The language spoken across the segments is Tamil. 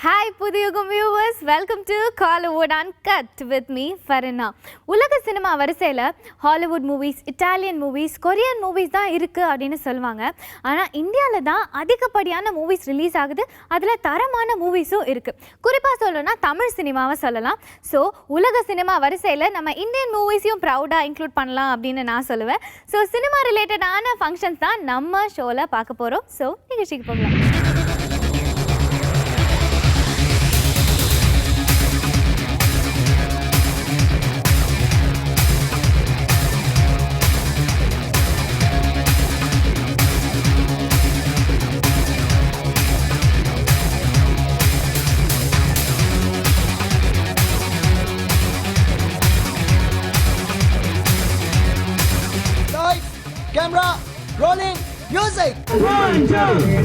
Hi Puthuyugam viewers, welcome to Kollywood uncut with me Farina. உலக சினிமா வரிசையில் Hollywood movies, Italian movies, Korean movies தான் இருக்குது அப்படின்னு சொல்லுவாங்க. ஆனால் இந்தியாவில் தான் அதிகப்படியான மூவிஸ் ரிலீஸ் ஆகுது. அதில் தரமான மூவிஸும் இருக்குது. குறிப்பாக சொல்லணும்னா தமிழ் சினிமாவை சொல்லலாம். ஸோ உலக சினிமா வரிசையில் நம்ம இந்தியன் மூவிஸையும் ப்ரௌடாக இன்க்ளூட் பண்ணலாம் அப்படின்னு நான் சொல்லுவேன். ஸோ சினிமா ரிலேட்டடான ஃபங்க்ஷன்ஸ் தான் நம்ம ஷோவில் பார்க்க போகிறோம். ஸோ நிகழ்ச்சிக்கு போகலாம். Camera, rolling, music. 1, 2.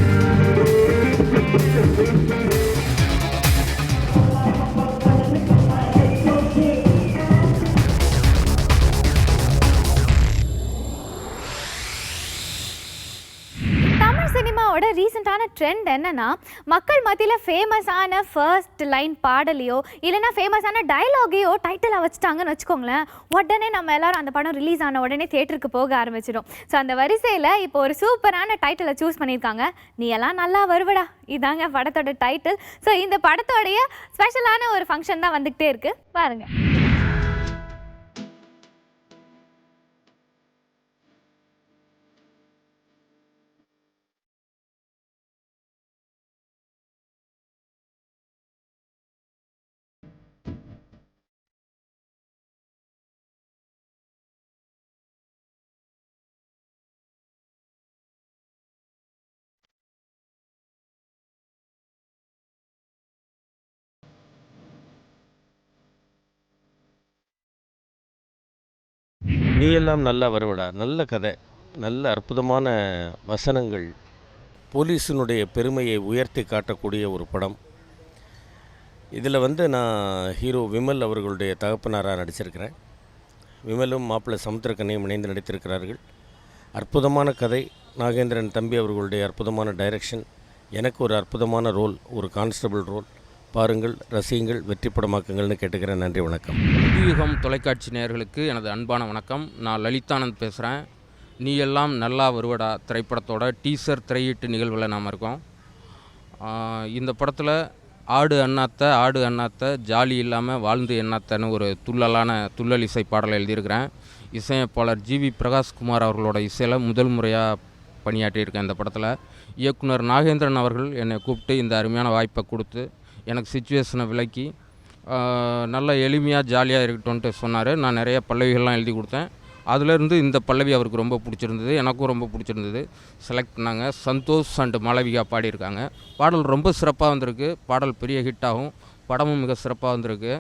சினிமாவோட ரீசெண்டான ட்ரெண்ட் என்னன்னா, மக்கள் மத்தியில் ஃபேமஸான ஃபர்ஸ்ட் லைன் பாடலையோ இல்லைனா ஃபேமஸான டைலாகையோ டைட்டிலாக வச்சுட்டாங்கன்னு வச்சுக்கோங்களேன், உடனே நம்ம எல்லாரும் அந்த படம் ரிலீஸ் ஆன உடனே தியேட்டருக்கு போக ஆரம்பிச்சிடும். ஸோ அந்த வரிசையில் இப்போ ஒரு சூப்பரான டைட்டிலை சூஸ் பண்ணியிருக்காங்க. நீ எல்லாம் நல்லா வருவடா, இதாங்க படத்தோட டைட்டில். ஸோ இந்த படத்தோடைய ஸ்பெஷலான ஒரு ஃபங்க்ஷன் தான் வந்துகிட்டே இருக்கு, பாருங்க. நீ எல்லாம் நல்லா வருவடா. நல்ல கதை, நல்ல அற்புதமான வசனங்கள், போலீஸினுடைய பெருமையை உயர்த்தி காட்டக்கூடிய ஒரு படம். இதில் நான் ஹீரோ விமல் அவர்களுடைய தகப்பனாராக நடிச்சிருக்கிறேன். விமலும் மாப்பிள்ளை சமுத்திரக்கண்ணையும் இணைந்து நடித்திருக்கிறார்கள். அற்புதமான கதை, நாகேந்திரன் தம்பி அவர்களுடைய அற்புதமான டைரக்ஷன், எனக்கு ஒரு அற்புதமான ரோல், ஒரு கான்ஸ்டபிள் ரோல். பாருங்கள், ரசியுங்கள், வெற்றி படமாக்குங்கள்னு கேட்டுக்கிறேன். நன்றி, வணக்கம். புதியுகம் தொலைக்காட்சி நேயர்களுக்கு எனது அன்பான வணக்கம். நான் லலிதானந்த் பேசுகிறேன். நீ எல்லாம் நல்லா வருவடா திரைப்படத்தோட டீசர் திரையீட்டு நிகழ்வில் நாம் இருக்கோம். இந்த படத்தில் ஆடு அண்ணாத்த ஜாலி இல்லாமல் வாழ்ந்து எண்ணாத்தன்னு ஒரு துள்ளல் இசை பாடலை எழுதியிருக்கிறேன். இசையமைப்பாளர் ஜிவி பிரகாஷ்குமார் அவர்களோட இசையில் முதல் முறையாக பணியாற்றியிருக்கேன் இந்த படத்தில். இயக்குனர் நாகேந்திரன் அவர்கள் என்னை கூப்பிட்டு இந்த அருமையான வாய்ப்பை கொடுத்து எனக்கு சிச்சுவேஷனை விளக்கி நல்ல எளிமையாக ஜாலியாக இருக்கட்டும்ன்ட்டு சொன்னார். நான் நிறைய பல்லவிகள்லாம் எழுதி கொடுத்தேன். அதிலேருந்து இந்த பல்லவி அவருக்கு ரொம்ப பிடிச்சிருந்தது, எனக்கும் ரொம்ப பிடிச்சிருந்தது. செலக்ட் பண்ணாங்க. சந்தோஷ் அண்ட் மாளவிகா பாடியிருக்காங்க. பாடல் ரொம்ப சிறப்பாக வந்திருக்கு. பாடல் பெரிய ஹிட் ஆகும். படமும் மிக சிறப்பாக வந்திருக்கு.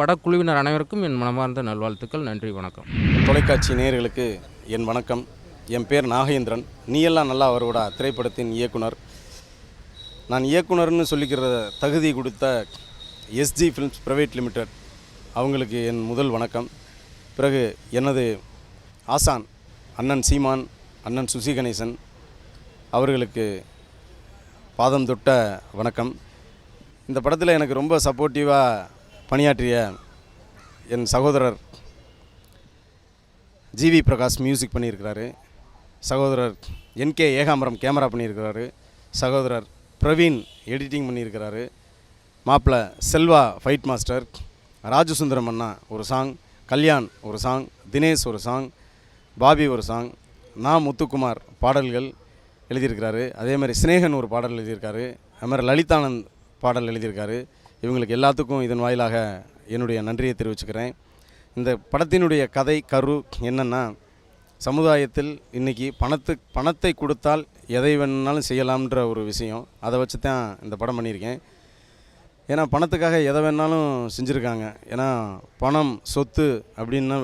படக்குழுவினர் அனைவருக்கும் என் மனமார்ந்த நல்வாழ்த்துக்கள். நன்றி, வணக்கம். தொலைக்காட்சி நேயர்களுக்கு என் வணக்கம். என் பேர் நாகேந்திரன். நீ எல்லாம் நல்லா வருவடா திரைப்படத்தின் இயக்குனர். நான் இயக்குனர்னு சொல்லிக்கிற தகுதி கொடுத்த எஸ்ஜி ஃபிலிம்ஸ் பிரைவேட் லிமிடெட் அவங்களுக்கு என் முதல் வணக்கம். பிறகு எனது ஆசான் அண்ணன் சீமான், அண்ணன் சுசி கணேசன் அவர்களுக்கு பாதம் தொட்ட வணக்கம். இந்த படத்தில் எனக்கு ரொம்ப சப்போர்ட்டிவாக பணியாற்றிய என் சகோதரர் ஜிவி பிரகாஷ் மியூசிக் பண்ணியிருக்கிறாரு, சகோதரர் என்கே ஏகாம்பரம் கேமரா பண்ணியிருக்கிறாரு, சகோதரர் பிரவீன் எடிட்டிங் பண்ணியிருக்கிறாரு, மாப்பிள்ளை செல்வா ஃபைட் மாஸ்டர், ராஜசுந்தரம் அண்ணா ஒரு சாங், கல்யாண் ஒரு சாங், தினேஷ் ஒரு சாங், பாபி ஒரு சாங், முத்துக்குமார் பாடல்கள் எழுதியிருக்கிறாரு. அதே மாதிரி சினேகன் ஒரு பாடல் எழுதியிருக்காரு. அது மாதிரி லலிதானந்த் பாடல் எழுதியிருக்காரு. இவங்களுக்கு எல்லாத்துக்கும் இதன் வாயிலாக என்னுடைய நன்றியை தெரிவிச்சுக்கிறேன். இந்த படத்தினுடைய கதை கரு என்னென்னா, சமுதாயத்தில் இன்றைக்கி பணத்தை கொடுத்தால் எதை வேணுனாலும் செய்யலாம்ன்ற ஒரு விஷயம். அதை வச்சு தான் இந்த படம் பண்ணியிருக்கேன். ஏன்னா பணத்துக்காக எதை வேணாலும் செஞ்சுருக்காங்க. ஏன்னா பணம் சொத்து அப்படின்னு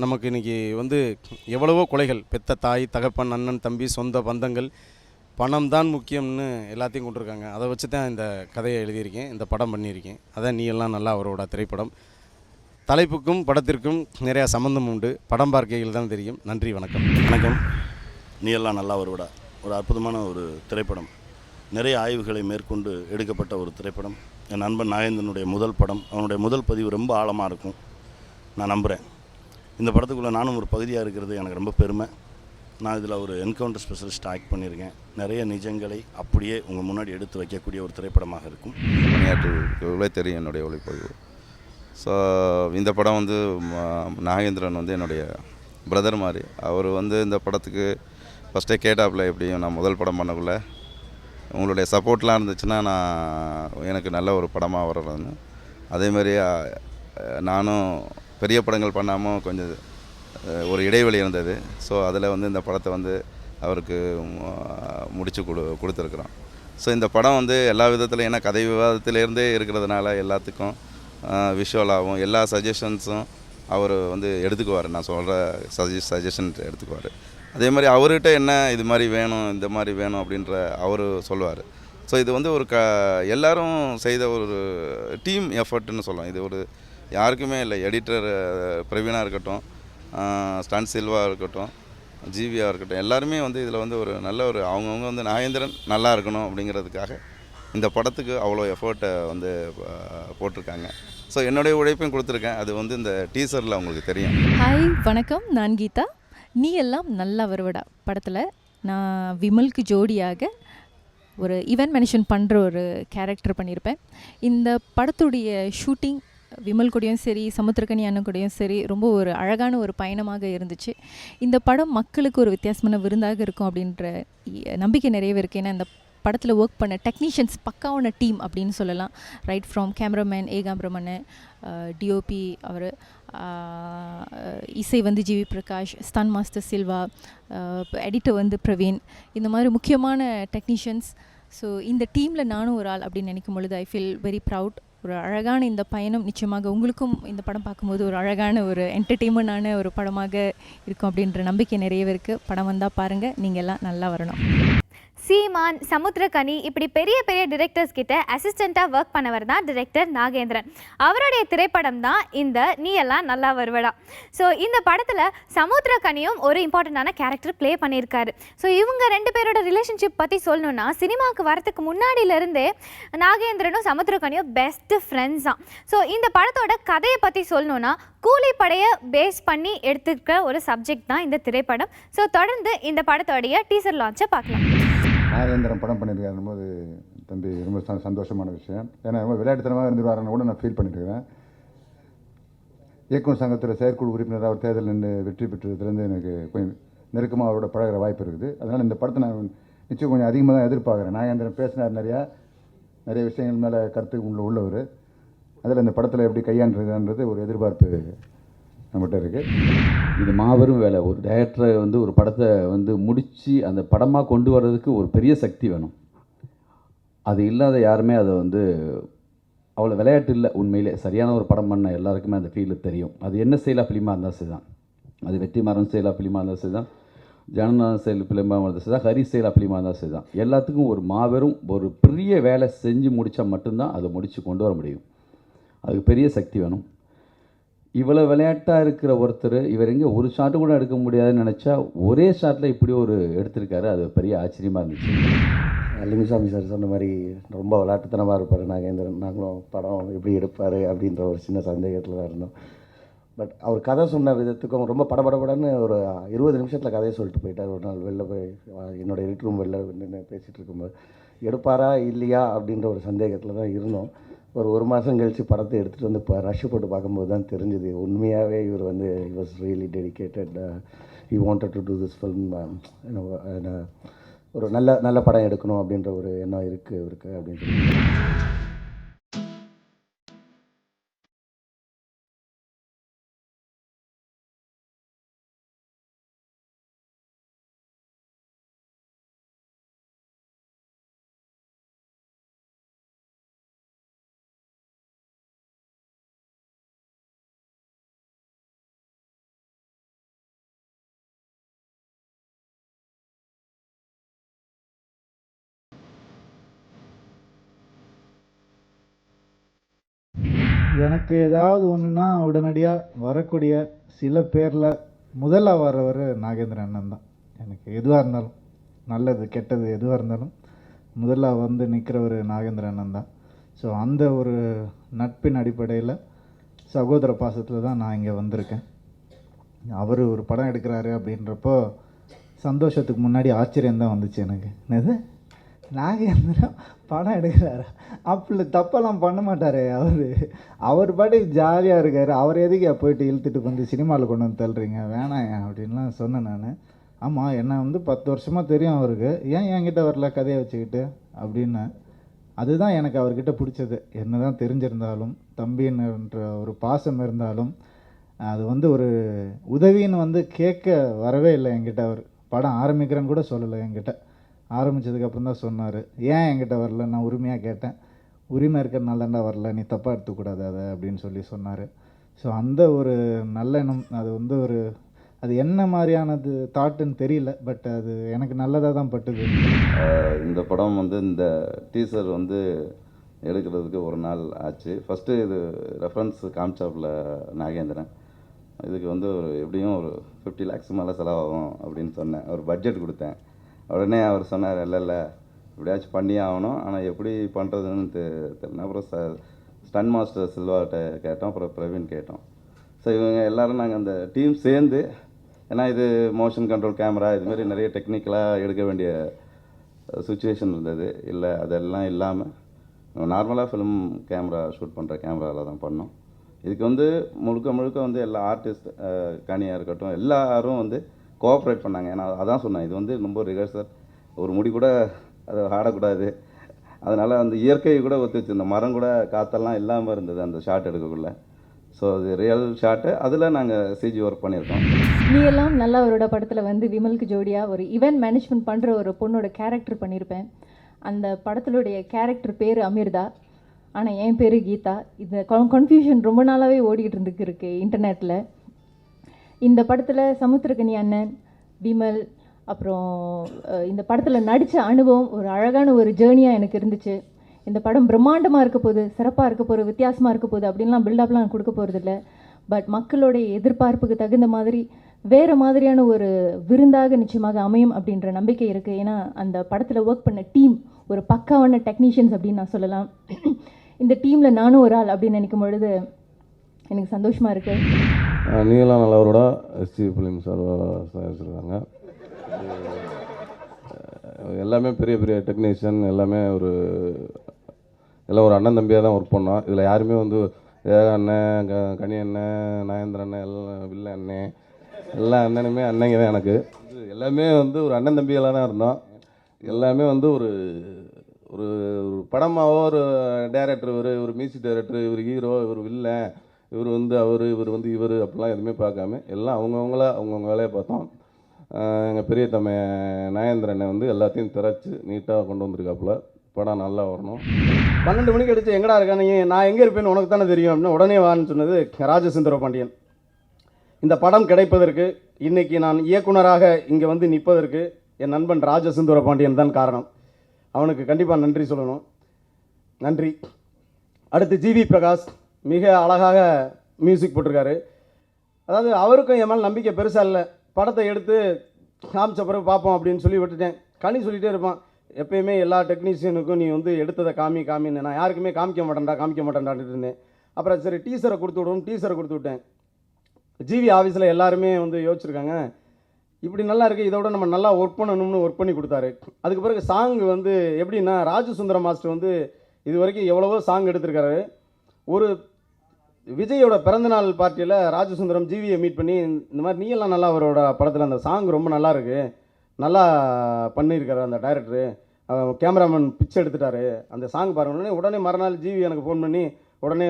நமக்கு இன்றைக்கி எவ்வளவோ கொலைகள், பெத்த தாய் தகப்பன் அண்ணன் தம்பி சொந்த பந்தங்கள், பணம் தான் முக்கியம்னு எல்லாத்தையும் கொண்டிருக்காங்க. அதை வச்சு தான் இந்த கதையை எழுதியிருக்கேன், இந்த படம் பண்ணியிருக்கேன். அதான் நீ எல்லாம் நல்லா அவரோட திரைப்படம். தலைப்புக்கும் படத்திற்கும் நிறையா சம்மந்தம் உண்டு. படம் பார்க்கையில் தான் தெரியும். நன்றி, வணக்கம். வணக்கம். நீ எல்லாம் நல்லா வருவடா ஒரு அற்புதமான ஒரு திரைப்படம். நிறைய ஆய்வுகளை மேற்கொண்டு எடுக்கப்பட்ட ஒரு திரைப்படம். என் நண்பன் நாகேந்திரனுடைய முதல் படம். அவனுடைய முதல் பதிவு ரொம்ப ஆழமாக இருக்கும், நான் நம்புகிறேன். இந்த படத்துக்குள்ளே நானும் ஒரு பகுதியாக இருக்கிறது எனக்கு ரொம்ப பெருமை. நான் இதில் ஒரு என்கவுண்டர் ஸ்பெஷலிஸ்ட் ஆக்ட் பண்ணியிருக்கேன். நிறைய நிஜங்களை அப்படியே உங்கள் முன்னாடி எடுத்து வைக்கக்கூடிய ஒரு திரைப்படமாக இருக்கும். பணியாற்றுவதே தெரியும் என்னுடைய ஒளிப்பதிவு. ஸோ இந்த படம் வந்து நாகேந்திரன் வந்து என்னுடைய பிரதர் மாதிரி. அவர் வந்து இந்த படத்துக்கு ஃபஸ்ட்டே கேட்டாப்பில் எப்படியும் நான் முதல் படம் பண்ணக்குள்ளே உங்களுடைய சப்போர்ட்லாம் இருந்துச்சுன்னா எனக்கு நல்ல ஒரு படமாக வரணும்னு. அதேமாதிரி நானும் பெரிய படங்கள் பண்ணாமல் கொஞ்சம் ஒரு இடைவெளி இருந்தது. ஸோ அதில் வந்து இந்த படத்தை வந்து அவருக்கு முடித்து கொடுத்துருக்குறோம். ஸோ இந்த படம் வந்து எல்லா விதத்துலையும், ஏன்னா கதை விவாதத்திலேருந்தே இருக்கிறதுனால எல்லாத்துக்கும் விஷுவலாகவும் எல்லா சஜஷன்ஸும் அவர் வந்து எடுத்துக்குவார். நான் சொல்கிற சஜஷன் எடுத்துக்குவார். அதே மாதிரி அவர்கிட்ட என்ன இது மாதிரி வேணும், இந்த மாதிரி வேணும் அப்படின்ற அவர் சொல்லுவார். ஸோ இது வந்து ஒரு எல்லோரும் செய்த ஒரு டீம் எஃபர்ட்னு சொல்லலாம். இது ஒரு யாருக்குமே இல்லை. எடிட்டர் பிரவீனா இருக்கட்டும், ஸ்டன் சில்வா இருக்கட்டும், ஜிவியாக இருக்கட்டும், எல்லாருமே வந்து இதில் வந்து ஒரு நல்ல ஒரு அவங்கவுங்க வந்து நாகேந்திரன் நல்லா இருக்கணும் அப்படிங்கிறதுக்காக இந்த படத்துக்கு அவ்வளோ எஃபர்ட்டை வந்து போட்டிருக்காங்க. ஸோ என்னுடைய உழைப்பையும் கொடுத்துருக்கேன். அது வந்து இந்த டீசரில் உங்களுக்கு தெரியும். ஹாய், வணக்கம். நான் கீதா. நீ எல்லாம் நல்லா வருவடா படத்தில் நான் விமலுக்கு ஜோடியாக ஒரு ஈவென்ட் மேனேஜ்மெண்ட் பண்ணுற ஒரு கேரக்டர் பண்ணியிருப்பேன். இந்த படத்துடைய ஷூட்டிங் விமல் கூடயும் சரி, சமுத்திரக்கனி அண்ணன் கூடயும் சரி, ரொம்ப ஒரு அழகான ஒரு பயணமாக இருந்துச்சு. இந்த படம் மக்களுக்கு ஒரு வித்தியாசமான விருந்தாக இருக்கும் அப்படின்ற நம்பிக்கை நிறையவே இருக்குது. ஏன்னா இந்த படத்தில் ஒர்க் பண்ண டெக்னீஷியன்ஸ் பக்காவான டீம் அப்படின்னு சொல்லலாம். ரைட் ஃப்ரம் கேமராமேன் ஏகாம்பரமண்ணன், டிஓபி அவர், இசை வந்து G V Prakash, stunt master Silva, editor வந்து பிரவீன், இந்த மாதிரி முக்கியமான டெக்னீஷியன்ஸ். ஸோ இந்த டீமில் நானும் ஒரு ஆள் அப்படின்னு நினைக்கும் பொழுது ஐ ஃபீல் வெரி ப்ரவுட். ஒரு அழகான இந்த பயணம் நிச்சயமாக உங்களுக்கும் இந்த படம் பார்க்கும்போது ஒரு அழகான ஒரு என்டர்டெயின்மெண்டான ஒரு படமாக இருக்கும் அப்படின்ற நம்பிக்கை நிறையவே இருக்குது. படம் வந்தால் பாருங்கள், நீங்கள் எல்லாம் நல்லா வரணும். சீமான், சமுத்திரக்கனி, இப்படி பெரிய பெரிய டிரெக்டர்ஸ் கிட்ட அசிஸ்டண்ட்டாக ஒர்க் பண்ணவர் தான் டிரெக்டர் நாகேந்திரன். அவருடைய திரைப்படம் தான் இந்த நீ எல்லாம் நல்லா வருவடா. ஸோ இந்த படத்தில் சமுத்திரக்கனியும் ஒரு இம்பார்ட்டண்ட்டான கேரக்டர் ப்ளே பண்ணியிருக்காரு. ஸோ இவங்க ரெண்டு பேரோட ரிலேஷன்ஷிப் பற்றி சொல்லணுன்னா, சினிமாவுக்கு வரத்துக்கு முன்னாடியிலேருந்தே நாகேந்திரனும் சமுத்திரக்கனியும் பெஸ்ட் ஃப்ரெண்ட்ஸ் தான். ஸோ இந்த படத்தோட கதையை பற்றி சொல்லணுன்னா, கூலிப்படையை பேஸ் பண்ணி எடுத்துக்கிற ஒரு சப்ஜெக்ட் தான் இந்த திரைப்படம். ஸோ தொடர்ந்து இந்த படத்தோடைய டீசர் லான்ச்சை பார்க்கலாம். நாகேந்திரன் படம் பண்ணியிருக்காருன்னு போது தம்பி ரொம்ப சந்தோஷமான விஷயம். ஏன்னா ரொம்ப விளையாட்டுத்தனமாக இருந்துருவாருன்னு கூட நான் ஃபீல் பண்ணிட்டுருக்கேன். இயக்குநர் சங்கத்தில் செயற்குழு உறுப்பினராக அவர் தேர்தல் நின்று வெற்றி பெற்றதுலேருந்து எனக்கு கொஞ்சம் நெருக்கமாக அவரோட பழகிற வாய்ப்பு இருக்குது. அதனால் இந்த படத்தை நான் நிச்சயம் கொஞ்சம் அதிகமாக தான் எதிர்பார்க்குறேன். நாகேந்திரன் பேசினார், நிறைய விஷயங்கள் மேலே கருத்து உள்ளவர். அதில் இந்த படத்தில் எப்படி கையாண்டுருக்கான்றது ஒரு எதிர்பார்ப்பு நம்மகிட்ட இருக்குது. இது மாபெரும் வேலை. ஒரு டைரக்டரை வந்து ஒரு படத்தை வந்து முடித்து அந்த படமாக கொண்டு வர்றதுக்கு ஒரு பெரிய சக்தி வேணும். அது இல்லாத யாருமே அதை வந்து அவ்வளோ விளையாட்டு இல்லை. உண்மையிலே சரியான ஒரு படம் பண்ண எல்லாருக்குமே அந்த ஃபீல் தெரியும். அது என்ன ஸ்டைலாக ஃபிலிமாக இருந்தால் சரி தான், அது வெற்றிமாறன் ஸ்டைலாக ஃபிலிமாக இருந்தால் சரி தான், ஜனநாயக ஸ்டைல் ஃபிலிமாக இருந்தால் சரி தான், ஹரி ஸ்டைலாக ஃபிலிமாக இருந்தால் சரி தான், எல்லாத்துக்கும் ஒரு மாபெரும் ஒரு பெரிய வேலை செஞ்சு முடித்தா மட்டும்தான் அதை முடித்து கொண்டு வர முடியும். அதுக்கு பெரிய சக்தி வேணும். இவ்வளோ விளையாட்டாக இருக்கிற ஒருத்தர் இவர் எங்கே ஒரு ஷாட்டு கூட எடுக்க முடியாதுன்னு நினச்சா ஒரே ஷாட்டில் இப்படி ஒரு எடுத்திருக்காரு. அது பெரிய ஆச்சரியமாக இருந்துச்சு. லிங்குசாமி சார் சொன்ன மாதிரி ரொம்ப விளையாட்டுத்தனமாக இருப்பார் நாகேந்திரன். நாங்களும் படம் எப்படி எடுப்பார் அப்படின்ற ஒரு சின்ன சந்தேகத்தில் தான் இருந்தோம். பட் அவர் கதை சொன்ன விதத்துக்கும் ரொம்ப படபடன்னு ஒரு 20 நிமிஷத்தில் கதையை சொல்லிட்டு போயிட்டார். ஒரு நாள் வெளில போய் என்னோடய எடிட் ரூம் வெளில நின்று பேசிகிட்டு இருக்கும்போது எடுப்பாரா இல்லையா அப்படின்ற ஒரு சந்தேகத்தில் தான் இருந்தோம். ஒரு மாதம் கழித்து படத்தை எடுத்துகிட்டு வந்து இப்போ ரஷ் போட்டு பார்க்கும்போது தான் தெரிஞ்சுது உண்மையாகவே இவர் வந்து he was really dedicated. He wanted to do this film. ஒரு நல்ல படம் எடுக்கணும் அப்படின்ற ஒரு எண்ணம் இருக்குது இவருக்கு அப்படின்னு சொல்லி. எனக்கு ஏதாவது ஒன்றுனா உடனடியாக வரக்கூடிய சில பேரில் முதல்ல வர்றவர் நாகேந்திரன் அண்ணன் தான். எனக்கு எதுவாக இருந்தாலும், நல்லது கெட்டது எதுவாக இருந்தாலும் முதல்ல வந்து நிற்கிறவர் நாகேந்திர அண்ணன் தான். ஸோ அந்த ஒரு நட்பின் அடிப்படையில் சகோதர பாசத்தில் தான் நான் இங்கே வந்திருக்கேன். அவர் ஒரு படம் எடுக்கிறாரு அப்படின்றப்போ சந்தோஷத்துக்கு முன்னாடி ஆச்சரியம்தான் வந்துச்சு எனக்கு. என்னது நாகேந்திரன் படம் எடுக்கிறாரா? அப்படி தப்பெல்லாம் பண்ண மாட்டார் அவர் பாட்டுக்கு ஜாலியாக இருக்கார். அவர் எதுக்கு போயிட்டு இழுத்துட்டு வந்து சினிமாவில் கொண்டு வந்து தள்ளுறீங்க, வேணாம் அப்படின்லாம் சொன்னேன் நான். ஆமாம், என்னை வந்து 10 வருஷமாக தெரியும் அவருக்கு, ஏன் என்கிட்ட வரல கதையை வச்சுக்கிட்டு அப்படின்னு. அதுதான் எனக்கு அவர்கிட்ட பிடிச்சது. என்ன தான் தெரிஞ்சிருந்தாலும் தம்பின்ற ஒரு பாசம் இருந்தாலும் அது வந்து ஒரு உதவின்னு வந்து கேட்க வரவே இல்லை என்கிட்ட. அவர் படம் ஆரம்பிக்கிறேன்னு கூட சொல்லலை என்கிட்ட. ஆரம்பித்ததுக்கப்புறம் தான் சொன்னார், ஏன் என்கிட்ட வரல, நான் உரிமையாக கேட்டேன். உரிமை இருக்கிறனால தான்டா வரல, நீ தப்பாக எடுத்துக்கூடாது அதை அப்படின்னு சொல்லி சொன்னார். ஸோ அந்த ஒரு நல்லெண்ணம் அது வந்து ஒரு அது என்ன மாதிரியானது தாட்டுன்னு தெரியல, பட் அது எனக்கு நல்லதாக தான் பட்டுது. இந்த படம் வந்து இந்த டீசர் வந்து எடுக்கிறதுக்கு ஒரு நாள் ஆச்சு. ஃபஸ்ட்டு இது ரெஃபரன்ஸ் காமிச்சாப்பில் நாகேந்திரன், இதுக்கு வந்து ஒரு எப்படியும் ஒரு 50 lakhs மேலே செலவாகும் அப்படின்னு சொன்னேன். ஒரு பட்ஜெட் கொடுத்தேன். உடனே அவர் சொன்னார், இல்லை எப்படியாச்சும் பண்ணியே ஆகணும், ஆனால் எப்படி பண்ணுறதுன்னு தெரியல. அப்புறம் ஸ்டன் மாஸ்டர் சில்வாட்ட கேட்டோம், அப்புறம் பிரவீன் கேட்டோம். ஸோ இவங்க எல்லோரும் நாங்கள் அந்த டீம் சேர்ந்து, ஏன்னா இது மோஷன் கண்ட்ரோல் கேமரா இதுமாரி நிறைய டெக்னிக்கலாக எடுக்க வேண்டிய சுச்சுவேஷன் இருந்தது. இல்லை அதெல்லாம் இல்லாமல் நார்மலாக ஃபிலிம் கேமரா ஷூட் பண்ணுற கேமராவில் தான் பண்ணோம். இதுக்கு வந்து முழுக்க வந்து எல்லா ஆர்டிஸ்ட் கனியாக இருக்கட்டும் எல்லாரும் வந்து கோஆப்ரேட் பண்ணாங்க. ஏன்னா அதான் சொன்னேன், இது வந்து ரொம்ப ரிஹர்சல், ஒரு முடி கூட அதை ஆடக்கூடாது. அதனால் அந்த இயற்கை கூட ஒத்துச்சு, இந்த மரம் கூட காற்றெல்லாம் இல்லாமல் இருந்தது அந்த ஷாட் எடுக்கக்குள்ள. ஸோ அது ரியல் ஷாட்டு. அதில் நாங்கள் சிஜி ஒர்க் பண்ணியிருக்கோம். நீ எல்லாம் நல்லவரோட படத்தில் வந்து விமலுக்கு ஜோடியாக ஒரு ஈவெண்ட் மேனேஜ்மெண்ட் பண்ணுற ஒரு பொண்ணோட கேரக்டர் பண்ணியிருப்பேன். அந்த படத்தினுடைய கேரக்டர் பேர் அமிர்தா, ஆனால் என் பேர் கீதா. இந்த கன்ஃபியூஷன் ரொம்ப நாளாகவே ஓடிக்கிட்டு இருக்கு இன்டர்நெட்டில். இந்த படத்தில் சமுத்திரக்கனி அண்ணன், விமல், அப்புறம் இந்த படத்தில் நடித்த அனுபவம் ஒரு அழகான ஒரு ஜேர்னியாக எனக்கு இருந்துச்சு. இந்த படம் பிரம்மாண்டமாக இருக்க போகுது, சிறப்பாக இருக்க போகுது, வித்தியாசமாக இருக்க போகுது அப்படின்லாம் பில்டப்லாம் கொடுக்க போகிறதில்ல. பட் மக்களுடைய எதிர்பார்ப்புக்கு தகுந்த மாதிரி வேறு மாதிரியான ஒரு விருந்தாக நிச்சயமாக அமையும் அப்படின்ற நம்பிக்கை இருக்குது. ஏன்னா அந்த படத்தில் ஒர்க் பண்ண டீம் ஒரு பக்காவான டெக்னீஷியன்ஸ் அப்படின்னு நான் சொல்லலாம். இந்த டீமில் நானும் ஒரு ஆள் அப்படின்னு நினைக்கும் பொழுது எனக்கு சந்தோஷமாக இருக்குது. நீங்களாம் நல்லவரோட எஸ்டி ஃபிலிம் சார் வச்சுருக்காங்க. எல்லாமே பெரிய பெரிய டெக்னீஷியன், எல்லாமே எல்லாம் ஒரு அண்ணன் தம்பியாக தான் ஒர்க் பண்ணோம். இதில் யாருமே வந்து ஏக அண்ணன், கனி அண்ணன், நாகேந்திர அண்ணன், எல்லாம் வில்ல அண்ணன், எல்லா அண்ணனுமே அண்ணங்க தான் எனக்கு. எல்லாமே வந்து ஒரு அண்ணன் தம்பிகளாக தான் இருந்தோம். எல்லாமே வந்து ஒரு ஒரு படமாவோ ஒரு டைரக்டர், ஒரு மியூசிக் டைரக்டர், இவர் ஹீரோ, இவர் வில்லன், இவர் வந்து இவர் அப்படிலாம் எதுவுமே பார்க்காம எல்லாம் அவங்கவுங்க வேலையை பார்த்தோம். எங்கள் பெரிய தம்பி நாகேந்திரனை வந்து எல்லாத்தையும் திரைச்சி நீட்டாக கொண்டு வந்திருக்காப்புல. படம் நல்லா வரணும். 12 மணிக்கு அடிச்சு எங்கடா இருக்கானு, நான் எங்கே இருப்பேன்னு உனக்கு தானே தெரியும் அப்படின்னு உடனே வான்னு சொன்னது ராஜசுந்தர பாண்டியன். இந்த படம் கிடைப்பதற்கு இன்றைக்கி நான் இயக்குனராக இங்கே வந்து நிற்பதற்கு என் நண்பன் ராஜசுந்தர பாண்டியன் தான் காரணம். அவனுக்கு கண்டிப்பாக நன்றி சொல்லணும். நன்றி. அடுத்து ஜிவி பிரகாஷ் மிக அழகாக மியூசிக் போட்டிருக்காரு. அதாவது அவருக்கும் என் மேலே நம்பிக்கை பெருசாக இல்லை. படத்தை எடுத்து காமிச்ச பிறகு பார்ப்போம் அப்படின்னு சொல்லி விட்டுட்டேன். கனி சொல்லிகிட்டே இருப்பான், எப்பயுமே எல்லா டெக்னீஷியனுக்கும் நீ வந்து எடுத்ததை காமின்னு. நான் யாருக்குமே காமிக்க மாட்டேன்டான்னு இருந்தேன். அப்புறம் சரி டீசரை கொடுத்து விடுவோம், டீசரை கொடுத்து விட்டேன். ஜிவி ஆஃபீஸில் எல்லாருமே வந்து யோசிச்சுருக்காங்க, இப்படி நல்லா இருக்குது, இதோட நம்ம நல்லா ஒர்க் பண்ணணும்னு ஒர்க் பண்ணி கொடுத்தாரு. அதுக்கு பிறகு சாங் வந்து எப்படின்னா, ராஜசுந்தர மாஸ்டர் வந்து இது வரைக்கும் எவ்வளவோ சாங் எடுத்திருக்காரு. ஒரு விஜயோட பிறந்தநாள் பார்ட்டியில் ராஜசுந்தரம் ஜிவியை மீட் பண்ணி இந்த மாதிரி நீ எல்லாம் நல்லா அவரோட படத்தில் அந்த சாங் ரொம்ப நல்லா இருக்குது, நல்லா பண்ணியிருக்காரு அந்த டைரக்டரு, கேமராமேன் பிச்சை எடுத்துட்டாரு, அந்த சாங் பாருங்க. உடனே மறுநாள் ஜிவி எனக்கு ஃபோன் பண்ணி உடனே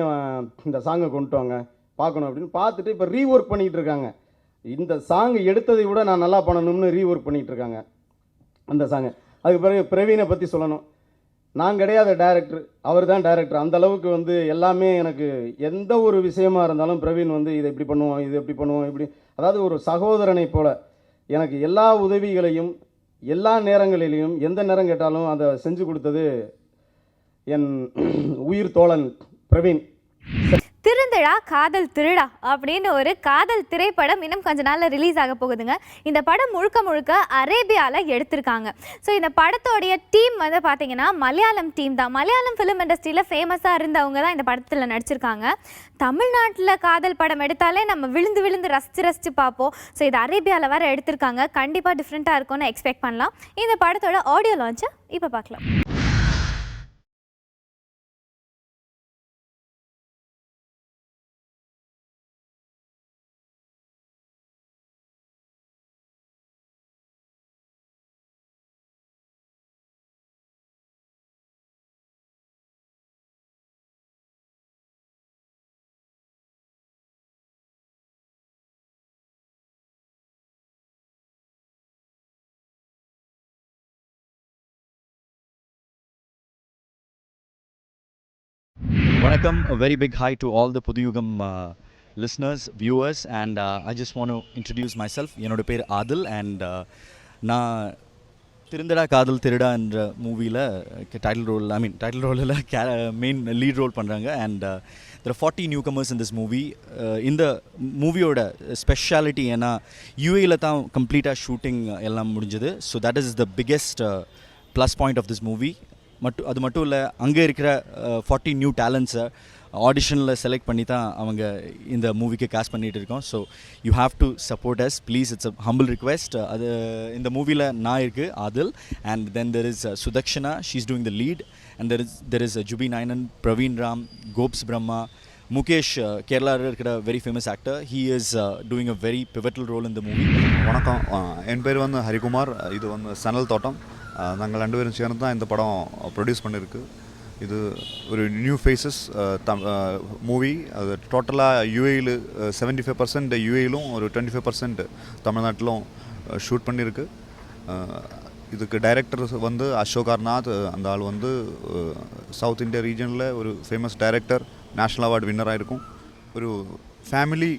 இந்த சாங்கை கொண்டு வாங்க பார்க்கணும் அப்படின்னு பார்த்துட்டு இப்போ ரீஒர்க் பண்ணிகிட்டு இருக்காங்க. இந்த சாங் எடுத்ததை விட நான் நல்லா பண்ணணும்னு ரீஒர்க் பண்ணிகிட்டு இருக்காங்க அந்த சாங்கை. அதுக்கு பிறகு பிரவீனை பற்றி சொல்லணும். நான் கிடையாது டைரக்டர், அவர் தான் டைரக்டர். அந்த அளவுக்கு வந்து எல்லாமே எனக்கு எந்த ஒரு விஷயமா இருந்தாலும் பிரவீன் வந்து இதை இப்படி பண்ணுவோம், இது எப்படி பண்ணுவோம், இப்படி, அதாவது ஒரு சகோதரனை போல் எனக்கு எல்லா உதவிகளையும் எல்லா நேரங்களிலையும் எந்த நேரம் கேட்டாலும் அதை செஞ்சு கொடுத்தது என் உயிர் தோழன் பிரவீன். திருந்தடா காதல் திருடா அப்படின்னு ஒரு காதல் திரைப்படம் இன்னும் கொஞ்ச நாளில் ரிலீஸ் ஆக போகுதுங்க. இந்த படம் முழுக்க முழுக்க அரேபியாவில் எடுத்திருக்காங்க. ஸோ இந்த படத்தோடைய டீம் வந்து பார்த்தீங்கன்னா மலையாளம் டீம் தான். மலையாளம் ஃபிலிம் இண்டஸ்ட்ரியில் ஃபேமஸாக இருந்தவங்க தான் இந்த படத்தில் நடிச்சிருக்காங்க. தமிழ்நாட்டில் காதல் படம் எடுத்தாலே நம்ம விழுந்து விழுந்து ரசித்து பார்ப்போம். ஸோ இது அரேபியாவில் வேறு எடுத்திருக்காங்க. கண்டிப்பாக டிஃப்ரெண்ட்டாக இருக்கும்னு எக்ஸ்பெக்ட் பண்ணலாம். இந்த படத்தோட ஆடியோ லான்ச்சை இப்போ பார்க்கலாம். Vanakkam, a very big hi to all the Pudiyugam listeners, viewers, and I just want to introduce myself. என்னோட பேர் ஆதில் and நான் திருந்தடா காதல் திருடா என்ற மூவியில் டைட்டில் ரோலில் மெயின் லீட் ரோல் பண்ணுறாங்க. And there are 40 newcomers in this movie. இந்த மூவியோட ஸ்பெஷாலிட்டி ஏன்னா யூஏயில் தான் கம்ப்ளீட்டாக ஷூட்டிங் எல்லாம் முடிஞ்சது. So that is the biggest plus point of this movie. அது மட்டும் இல்லை, அங்கே இருக்கிற 40 நியூ டேலண்ட்ஸை ஆடிஷனில் செலக்ட் பண்ணி தான் அவங்க இந்த மூவிக்கு காஸ்ட் பண்ணிகிட்டு இருக்கோம். So you have to support us please. It's a humble request. அது இந்த மூவியில் நான் இருக்குது Adil, and then there is Sudakshana, she is doing the lead, and there is Jubi Nayanan, Praveen Ram, Gops Brahma, Mukesh கேரளாவில் இருக்கிற very famous actor. He is doing a very pivotal role in the movie. வணக்கம், என் பேர் வந்து ஹரிகுமார். இது வந்து சனல் தோட்டம். நாங்கள் 2 பேரும் சேர்ந்து தான் இந்த படம் ப்ரொடியூஸ் பண்ணியிருக்கு. இது ஒரு நியூ ஃபேஸஸ் மூவி. அது டோட்டலாக யூஏயில் 75% யூஏயிலும் ஒரு 25% தமிழ்நாட்டிலும் ஷூட் பண்ணியிருக்கு. இதுக்கு டைரக்டர் வந்து அசோகார்நாத். அந்த ஆள் வந்து சவுத் இந்தியா ரீஜனில் ஒரு ஃபேமஸ் டைரக்டர், நேஷ்னல் அவார்டு வின்னராக இருக்கும். ஒரு ஃபேமிலி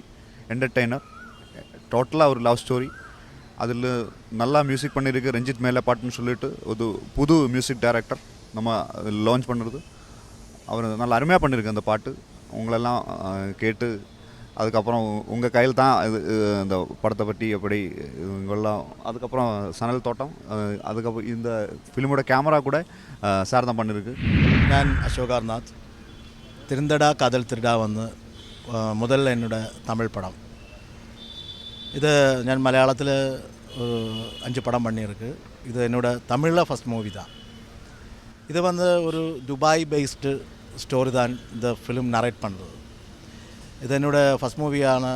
என்டர்டெய்னர். டோட்டலாக ஒரு லவ் ஸ்டோரி. அதில் நல்லா மியூசிக் பண்ணியிருக்கு ரஞ்சித் மேலப்பாட்டுன்னு சொல்லிட்டு ஒரு புது மியூசிக் டைரக்டர் நம்ம லான்ச் பண்ணுறது. அவர் நல்லா அருமையாக பண்ணியிருக்கு அந்த பாட்டு. உங்களெல்லாம் கேட்டு அதுக்கப்புறம் உங்கள் கையில் தான் இது இந்த படத்தை பற்றி எப்படி இவங்கெல்லாம். அதுக்கப்புறம் சனல் தோட்டம். அதுக்கப்புறம் இந்த ஃபிலிமோட கேமரா கூட சார் தான் பண்ணியிருக்கு. ഞാൻ അശോകാർനാഥ്. തിരുന്തടാ കാതൽ തിരുടാ വന്ന് മുതൽ എന്നോட தமிழ் படம். ഇത് ഞാൻ മലയാളത്തിൽ 5 படம் பண்ணியிருக்கு. இது என்னோட தமிழில் ஃபஸ்ட் மூவி தான். இது வந்து ஒரு துபாய் பேஸ்டு ஸ்டோரி தான் இந்த ஃபிலிம் நரேட் பண்ணுறது. இது என்னோட ஃபஸ்ட் மூவியான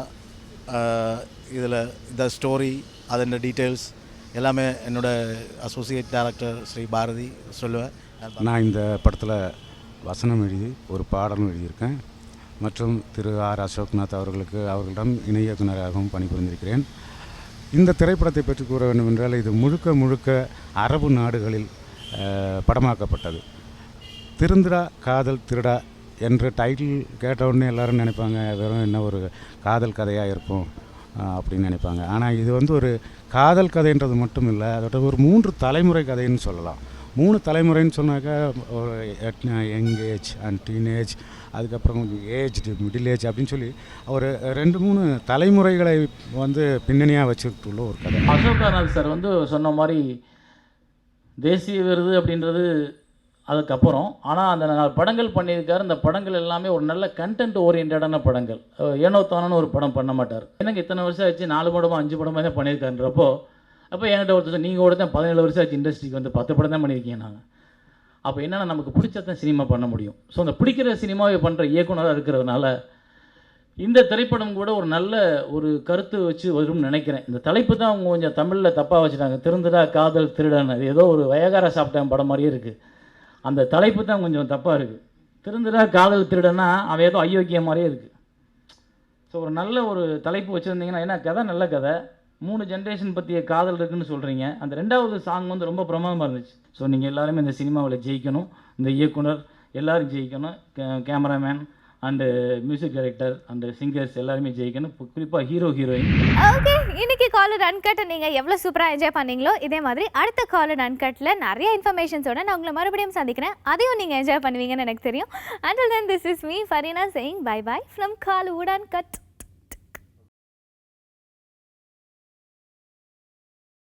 இதில் இந்த ஸ்டோரி அதோட டீட்டெயில்ஸ் எல்லாமே என்னோட அசோசியேட் டைரக்டர் ஸ்ரீ பாரதி சொல்லுவேன். நான் இந்த படத்தில் வசனம் எழுதி ஒரு பாடலும் எழுதியிருக்கேன். மற்றும் திரு ஆர் அசோக்நாத் அவர்களிடம் இணை இயக்குநராகவும் பணிபுரிந்திருக்கிறேன். இந்த திரைப்படத்தை பற்றி கூற வேண்டும் என்றால் இது முழுக்க முழுக்க அரபு நாடுகளில் படமாக்கப்பட்டது. திருந்தடா காதல் திருடா என்ற டைட்டில் கேட்ட உடனே எல்லோரும் நினைப்பாங்க வெறும் என்ன ஒரு காதல் கதையாக இருக்கும் அப்படின்னு நினைப்பாங்க. ஆனால் இது வந்து ஒரு காதல் கதைன்றது மட்டும் இல்லை, அதோட ஒரு 3 தலைமுறை கதைன்னு சொல்லலாம். 3 தலைமுறைன்னு சொன்னாக்கா ஒரு யங் ஏஜ் அண்ட் டீனேஜ், அதுக்கப்புறம் கொஞ்சம் ஏஜ்டு, மிடில் ஏஜ் அப்படின்னு சொல்லி ஒரு 2-3 தலைமுறைகளை வந்து பின்னணியாக வச்சுக்கிட்டுள்ள ஒரு கதை. அசோகார்நாத் சார் வந்து சொன்ன மாதிரி தேசிய விருது அப்படின்றது அதுக்கப்புறம். ஆனால் அந்த 4 படங்கள் பண்ணியிருக்காரு. அந்த படங்கள் எல்லாமே ஒரு நல்ல கண்டென்ட் ஓரியன்டான படங்கள். ஏனோ தானோன்னு ஒரு படம் பண்ண மாட்டார். எனக்கு இத்தனை வருஷம் ஆச்சு 4 படமோ 5 படமாக தான் பண்ணியிருக்காருன்றப்போ அப்போ என்கிட்ட ஒருத்தர் நீங்கள் கூட தான் 17 வருஷம் ஆச்சு இண்டஸ்ட்ரிக்கு வந்து 10 படம் தான் பண்ணியிருக்கீங்க. நாங்கள் அப்போ என்னென்னா நமக்கு பிடிச்சதான் சினிமா பண்ண முடியும். ஸோ அந்த பிடிக்கிற சினிமாவை பண்ணுற இயக்குனராக இருக்கிறதுனால இந்த திரைப்படம் கூட ஒரு நல்ல ஒரு கருத்து வச்சு வரும்னு நினைக்கிறேன். இந்த தலைப்பு தான் அவங்க கொஞ்சம் தமிழில் தப்பாக வச்சுட்டாங்க. திருந்தடா காதல் திருடான்னு. அது ஏதோ ஒரு வயகார சாப்பிட்டேன் படம் மாதிரியே இருக்குது. அந்த தலைப்பு தான் கொஞ்சம் தப்பாக இருக்குது. திருந்தடா காதல் திருடனா அவன் ஏதோ அயோக்கிய மாதிரியே இருக்குது. ஸோ ஒரு நல்ல ஒரு தலைப்பு வச்சுருந்தீங்கன்னா, ஏன்னா கதை நல்ல கதை, 3 ஜென்ரேஷன் பற்றிய காதல் இருக்குதுன்னு சொல்கிறீங்க. அந்த 2வது சாங் வந்து ரொம்ப பிரமாதமாக இருந்துச்சு. ஸோ நீங்கள் எல்லாருமே இந்த சினிமாவில் ஜெயிக்கணும், இந்த இயக்குனர் எல்லோரும் ஜெயிக்கணும், cameraman, and music director and singers எல்லாருமே ஜெயிக்கணும், குறிப்பாக ஹீரோயின். ஓகே, இன்னைக்கு காலர் அன்கட்டை நீங்கள் எவ்வளோ சூப்பராக என்ஜாய் பண்ணீங்களோ இதே மாதிரி அடுத்த காலர் அன்கட்டில் நிறைய இன்ஃபர்மேஷன்ஸோட நான் உங்களை மறுபடியும் சந்திக்கிறேன். அதையும் நீங்கள் என்ஜாய் பண்ணுவீங்கன்னு எனக்கு தெரியும். Until then, this is me, Farina, saying bye-bye from Kollywood Uncut.